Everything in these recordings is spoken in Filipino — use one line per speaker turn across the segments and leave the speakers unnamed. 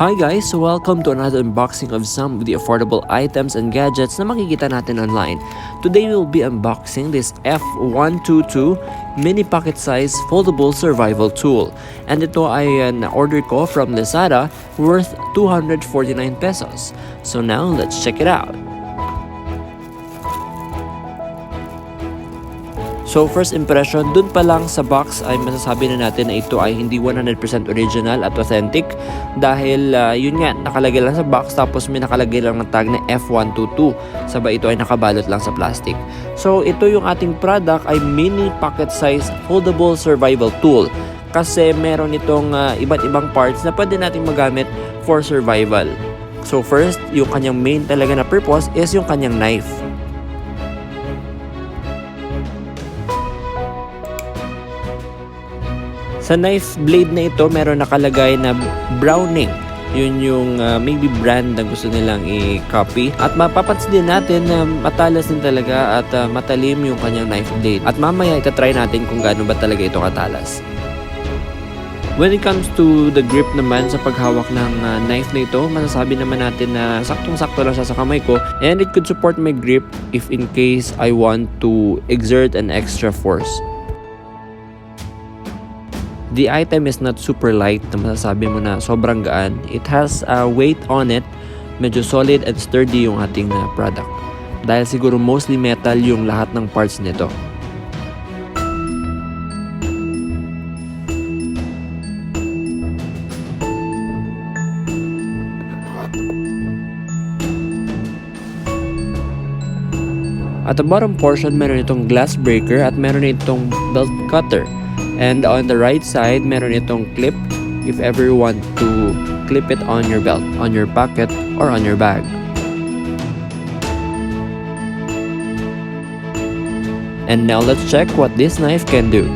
Hi guys! So welcome to another unboxing of some of the affordable items and gadgets na makikita natin online. Today we'll be unboxing this F122 mini pocket size foldable survival tool. And ito ay na-order ko from Lazada worth 249 pesos. So now let's check it out. So first impression, dun pa lang sa box ay masasabi na natin na ito ay hindi 100% original at authentic dahil yun nga, nakalagay lang sa box tapos may nakalagay lang ng tag na F122. Sabay ito ay nakabalot lang sa plastic. So ito yung ating product ay mini pocket size foldable survival tool kasi meron itong iba't ibang parts na pwede natin magamit for survival. So first, yung kanyang main talaga na purpose is yung kanyang knife. Sa knife blade na ito, meron nakalagay na Browning. Yun yung maybe brand na gusto nilang i-copy. At mapapansin din natin na matalas din talaga at matalim yung kanyang knife blade. At mamaya itatry natin kung gaano ba talaga ito katalas. When it comes to the grip naman sa paghawak ng knife na ito, masasabi naman natin na saktong-sakto lang siya sa kamay ko. And it could support my grip if in case I want to exert an extra force. The item is not super light na masasabi mo na sobrang gaan. It has a weight on it. Medyo solid and sturdy yung ating product. Dahil siguro mostly metal yung lahat ng parts nito. At the bottom portion, meron itong glass breaker at meron itong belt cutter. And on the right side, meron itong clip if ever you want to clip it on your belt, on your pocket, or on your bag. And now let's check what this knife can do.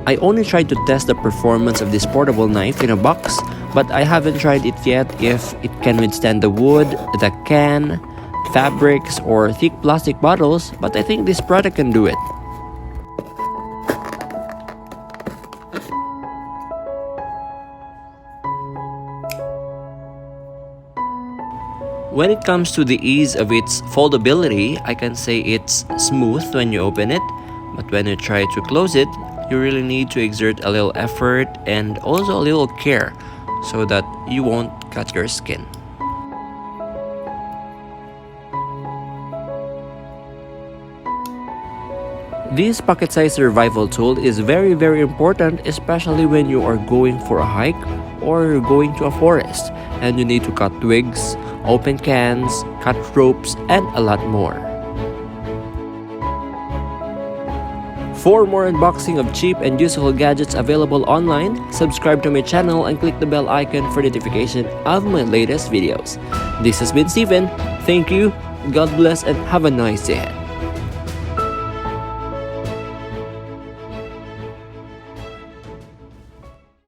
I only tried to test the performance of this portable knife in a box, but I haven't tried it yet if it can withstand the wood, the can, fabrics, or thick plastic bottles, but I think this product can do it. When it comes to the ease of its foldability, I can say it's smooth when you open it, but when you try to close it, you really need to exert a little effort and also a little care so that you won't cut your skin. This pocket-sized survival tool is very important, especially when you are going for a hike or going to a forest and you need to cut twigs, open cans, cut ropes, and a lot more. For more unboxing of cheap and useful gadgets available online, subscribe to my channel and click the bell icon for notification of my latest videos. This has been Steven. Thank you, God bless, and have a nice day.